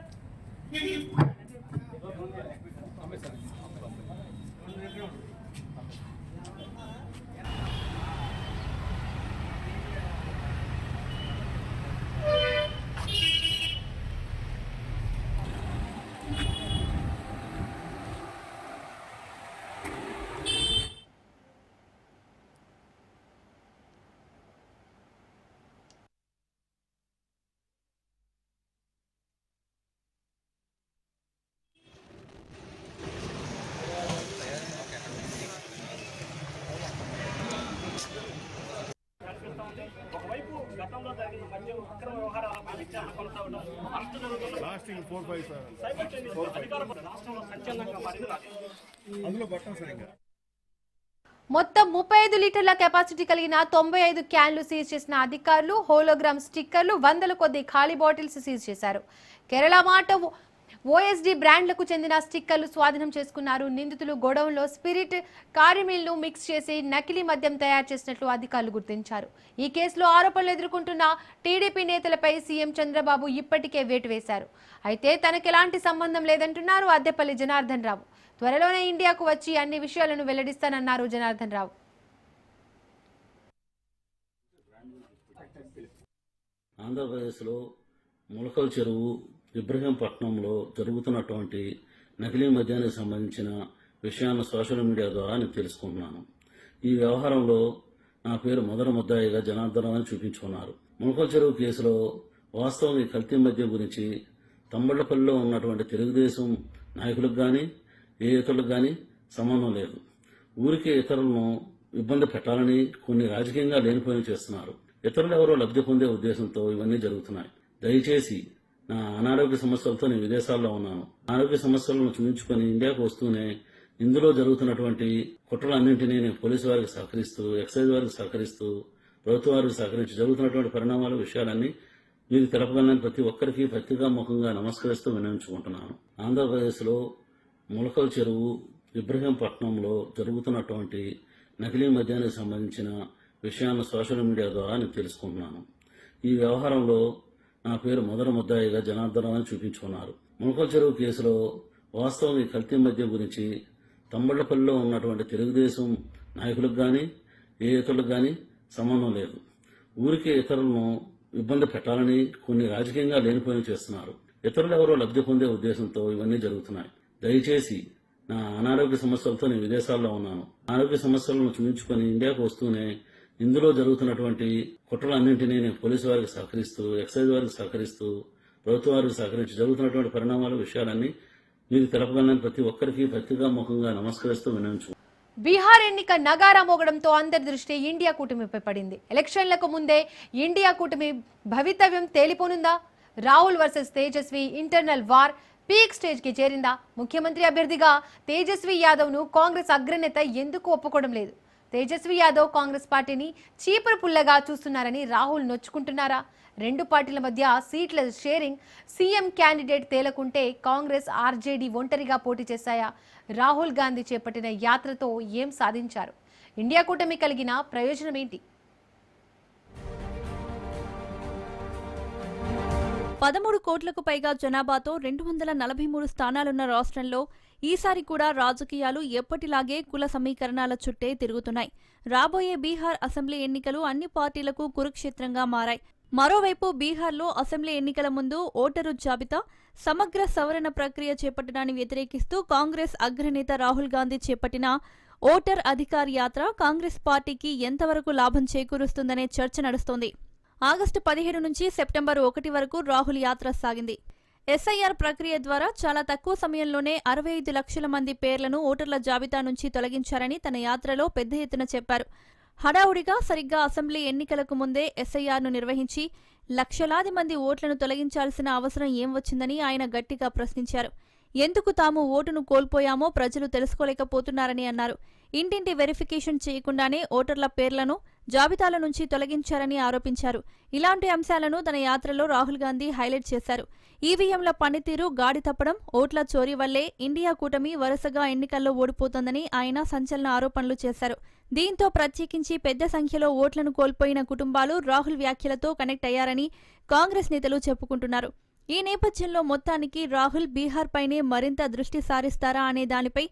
ఒకవైపు గతంలో జరిగిన మద్యం అక్రమ వ్యవహారాలపై విచారణ కొనసాగడం, అరెస్టు జరుగుతున్న సైమల్టేనియస్ అధికార రాష్ట్రంలో సంచలనంగా మారింది. అందులో బట్టం సరిగ్గా మొత్తం 35 లీటర్ల కెపాసిటీ కలిగిన 95 క్యాన్లు సీజ్ చేసిన అధికారులు హోలోగ్రామ్ స్టిక్కర్లు, 100 కొద్ది ఖాళీ బాటిల్స్ సీజ్ చేశారు. కేరళ మాట ఓఎస్డీ బ్రాండ్లకు చెందిన స్టిక్కర్లు స్వాధీనం చేసుకున్నారు. నిందితులు గోడౌన్లో స్పిరిట్, కారిమిల్ను మిక్స్ చేసి నకిలీ మద్యం తయారు చేసినట్లు అధికారులు గుర్తించారు. ఈ కేసులో ఆరోపణలు ఎదుర్కొంటున్న టీడీపీ నేతలపై సీఎం చంద్రబాబు ఇప్పటికే వేటు వేశారు. అయితే తనకెలాంటి సంబంధం లేదంటున్నారు అద్దెపల్లి జనార్దన్ రావు. త్వరలోనే ఇండియాకు వచ్చి అన్ని విషయాలను వెల్లడిస్తానన్నారు జనార్దన్ రావు. ఆంధ్రప్రదేశ్లో ములకల చెరువు ఇబ్రహీంపట్నంలో జరుగుతున్నటువంటి నకిలీ మద్యానికి సంబంధించిన విషయాలను సోషల్ మీడియా ద్వారా నేను తెలుసుకుంటున్నాను. ఈ వ్యవహారంలో నా పేరు మొదటి ముద్దాయిగా జనార్దన్ అని చూపించుకున్నారు. ములకల చెరువు కేసులో వాస్తవం ఈ కల్తీ మద్యం గురించి తంబళ్లపల్లిలో ఉన్నటువంటి తెలుగుదేశం నాయకులకు కానీ ఏ ఇతరులకు కానీ సంబంధం లేదు. ఊరికే ఇతరులను ఇబ్బంది పెట్టాలని కొన్ని రాజకీయంగా లేనిపోయిన చేస్తున్నారు. ఇతరులు ఎవరో లబ్ధి పొందే ఉద్దేశంతో ఇవన్నీ జరుగుతున్నాయి. దయచేసి నా అనారోగ్య సమస్యలతో నేను విదేశాల్లో ఉన్నాను. ఆరోగ్య సమస్యలను చూపించుకొని ఇండియాకు వస్తూనే ఇందులో జరుగుతున్నటువంటి కుట్రలన్నింటినీ నేను పోలీసు వారికి సహకరిస్తూ, ఎక్సైజ్ వారికి సహకరిస్తూ, ప్రభుత్వ వారికి సహకరించి జరుగుతున్నటువంటి పరిణామాలు విషయాలన్నీ మీకు తెలపగలని ప్రతి ఒక్కరికి పత్రికాముఖంగా నమస్కరిస్తూ వినియోగించుకుంటున్నాను. ఆంధ్రప్రదేశ్లో ములకల చెరువు ఇబ్రహీంపట్నంలో జరుగుతున్నటువంటి నకిలీ మద్యానికి సంబంధించిన విషయాలను సోషల్ మీడియా ద్వారా నేను తెలుసుకుంటున్నాను. ఈ వ్యవహారంలో నా పేరు మొదటి ముద్దాయిగా జనార్దన్ అని చూపించుకున్నారు. ములకల చెరువు కేసులో వాస్తవం ఈ కల్తీ మద్యం గురించి తంబళ్లపల్లిలో ఉన్నటువంటి తెలుగుదేశం నాయకులకు కానీ ఏ ఇతరులకు కానీ సంబంధం లేదు. ఊరికే ఇతరులను ఇబ్బంది పెట్టాలని కొన్ని రాజకీయంగా లేనిపోయిన చేస్తున్నారు. ఇతరులు ఎవరో లబ్ధి పొందే ఉద్దేశంతో ఇవన్నీ జరుగుతున్నాయి. దయచేసి నా అనారోగ్య సమస్యలతో నేను విదేశాల్లో ఉన్నాను. ఆరోగ్య సమస్యలను చూపించుకొని ఇండియాకు వస్తూనే ఇందులో జరుగుతున్నటువంటి కుట్రలన్నింటినీ నేను పోలీసు వారికి సహకరిస్తూ, ఎక్సైజ్ వారికి సహకరిస్తూ, ప్రభుత్వ వారికి సహకరించి జరుగుతున్నటువంటి పరిణామాలు విషయాలన్నీ మీకు తెలపగలని ప్రతి ఒక్కరికి పత్రికాముఖంగా నమస్కరిస్తూ వినియోగించుకుంటున్నాను. బీహార్ ఎన్నిక నగారా మోగడంతో అందరి దృష్టి ఇండియా కూటమిపై పడింది. ఎలక్షన్లకు ముందే ఇండియా కూటమి భవితవ్యం తేలిపోనుందా? Rahul versus Tejashwi internal war peak stage కి చేరిందా? ముఖ్యమంత్రి అభ్యర్థిగా తేజస్వి యాదవ్ ను కాంగ్రెస్ అగ్రనేత ఎందుకు ఒప్పుకోవడం లేదు? తేజస్వి యాదవ్ కాంగ్రెస్ పార్టీని చీపురు పుల్లగా చూస్తున్నారని రాహుల్ నొచ్చుకుంటున్నారా? రెండు పార్టీల మధ్య సీట్ల షేరింగ్ సీఎం క్యాండిడేట్ తేలకుంటే కాంగ్రెస్ ఆర్జేడీ ఒంటరిగా పోటీ చేశాయా? రాహుల్ గాంధీ చేపట్టిన యాత్రతో ఏం సాధించారు? ఇండియా కూటమి కలిగిన ప్రయోజనం ఏంటి? 13 కోట్లకు పైగా జనాభాతో 243 స్థానాలున్న రాష్ట్రంలో ఈసారి కూడా రాజకీయాలు ఎప్పటిలాగే కుల సమీకరణాల చుట్టే తిరుగుతున్నాయి. రాబోయే బీహార్ అసెంబ్లీ ఎన్నికలు అన్ని పార్టీలకు కురుక్షేత్రంగా మారాయి. మరోవైపు బీహార్లో అసెంబ్లీ ఎన్నికల ముందు ఓటరు జాబితా సమగ్ర సవరణ ప్రక్రియ చేపట్టడాన్ని వ్యతిరేకిస్తూ కాంగ్రెస్ అగ్రనేత రాహుల్ గాంధీ చేపట్టిన ఓటర్ అధికార్ యాత్ర కాంగ్రెస్ పార్టీకి ఎంతవరకు లాభం చేకూరుస్తుందనే చర్చ నడుస్తోంది. ఆగస్టు 17 నుంచి సెప్టెంబర్ 1 వరకు రాహుల్ యాత్ర సాగింది. ఎస్ఐఆర్ ప్రక్రియ ద్వారా చాలా తక్కువ సమయంలోనే 65 లక్షల మంది పేర్లను ఓటర్ల జాబితా నుంచి తొలగించారని తన యాత్రలో పెద్ద ఎత్తున చెప్పారు. హడావుడిగా సరిగ్గా అసెంబ్లీ ఎన్నికలకు ముందే ఎస్ఐఆర్ను నిర్వహించి లక్షలాది మంది ఓట్లను తొలగించాల్సిన అవసరం ఏం వచ్చిందని ఆయన గట్టిగా ప్రశ్నించారు. ఎందుకు తాము ఓటును కోల్పోయామో ప్రజలు తెలుసుకోలేకపోతున్నారని అన్నారు. ఇంటింటి వెరిఫికేషన్ చేయకుండానే ఓటర్ల పేర్లను జాబితాల నుంచి తొలగించారని ఆరోపించారు. ఇలాంటి అంశాలను తన యాత్రలో రాహుల్ గాంధీ హైలైట్ చేశారు. ఈవీఎంల పనితీరు గాడి తప్పడం, ఓట్ల చోరీ వల్లే ఇండియా కూటమి వరుసగా ఎన్నికల్లో ఓడిపోతోందని ఆయన సంచలన ఆరోపణలు చేశారు. దీంతో ప్రత్యేకించి పెద్ద సంఖ్యలో ఓట్లను కోల్పోయిన కుటుంబాలు రాహుల్ వ్యాఖ్యలతో కనెక్ట్ అయ్యారని కాంగ్రెస్ నేతలు చెప్పుకుంటున్నారు. ఈ నేపథ్యంలో మొత్తానికి రాహుల్ బీహార్ పైనే మరింత దృష్టి సారిస్తారా అనే దానిపై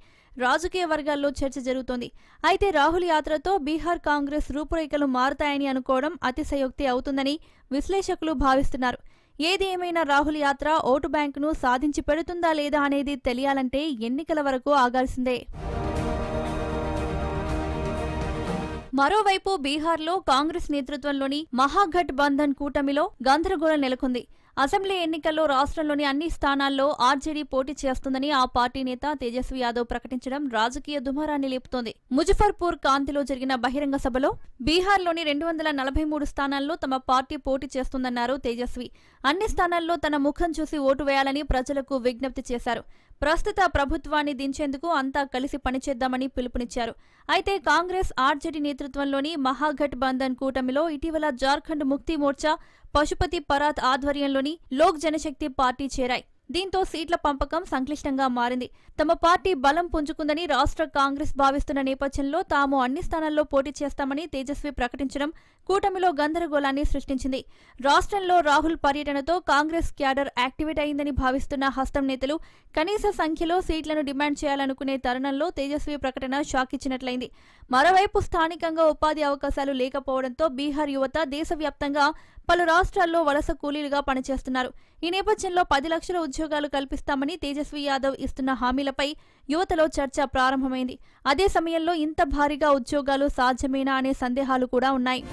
రాజకీయ వర్గాల్లో చర్చ జరుగుతోంది. అయితే రాహుల్ యాత్రతో బీహార్ కాంగ్రెస్ రూపురేఖలు మారుతాయని అనుకోవడం అతిశయోక్తి అవుతుందని విశ్లేషకులు భావిస్తున్నారు. ఏది ఏమైనా రాహుల్ యాత్ర ఓటు బ్యాంకును సాధించి పెడుతుందా లేదా అనేది తెలియాలంటే ఎన్నికల వరకు ఆగాల్సిందే. మరోవైపు బీహార్లో కాంగ్రెస్ నేతృత్వంలోని మహాగఠ్ బంధన్ కూటమిలో గందరగోళం నెలకొంది. అసెంబ్లీ ఎన్నికల్లో రాష్ట్రంలోని అన్ని స్థానాల్లో ఆర్జేడీ పోటీ చేస్తుందని ఆ పార్టీ నేత తేజస్వి యాదవ్ ప్రకటించడం రాజకీయ దుమారాన్ని లేపుతోంది. ముజఫర్పూర్ కాంతిలో జరిగిన బహిరంగ సభలో బీహార్లోని 243 స్థానాల్లో తమ పార్టీ పోటీ చేస్తుందన్నారు తేజస్వి. అన్ని స్థానాల్లో తన ముఖం చూసి ఓటు వేయాలని ప్రజలకు విజ్ఞప్తి చేశారు. ప్రస్తుత ప్రభుత్వాన్ని దించేందుకు అంతా కలిసి పనిచేద్దామని పిలుపునిచ్చారు. అయితే కాంగ్రెస్ ఆర్జేడీ నేతృత్వంలోని మహాగఠ్ బంధన్ కూటమిలో ఇటీవల జార్ఖండ్ ముక్తి మోర్చా పశుపతి పరాత్ ఆధ్వర్యంలోని లోక్ జనశక్తి పార్టీ చేరాయి. దీంతో సీట్ల పంపకం సంక్లిష్టంగా మారింది. తమ పార్టీ బలం పుంజుకుందని రాష్ట్ర కాంగ్రెస్ భావిస్తున్న నేపథ్యంలో తాము అన్ని స్థానాల్లో పోటీ చేస్తామని తేజస్వి ప్రకటించడం కూటమిలో గందరగోళాన్ని సృష్టించింది. రాష్ట్రంలో రాహుల్ పర్యటనతో కాంగ్రెస్ క్యాడర్ యాక్టివేట్ అయిందని భావిస్తున్న హస్తం నేతలు కనీస సంఖ్యలో సీట్లను డిమాండ్ చేయాలనుకునే తరుణంలో తేజస్వి ప్రకటన షాక్ ఇచ్చినట్లయింది. మరోవైపు స్థానికంగా ఉపాధి అవకాశాలు లేకపోవడంతో బీహార్ యువత దేశవ్యాప్తంగా పలు రాష్ట్రాల్లో వలస కూలీలుగా పనిచేస్తున్నారు. ఈ నేపథ్యంలో 10 లక్షల ఉద్యోగాలు కల్పిస్తామని తేజస్వి యాదవ్ ఇస్తున్న హామీలపై యువతలో చర్చ ప్రారంభమైంది. అదే సమయంలో ఇంత భారీగా ఉద్యోగాలు సాధ్యమేనా అనే సందేహాలు కూడా ఉన్నాయి.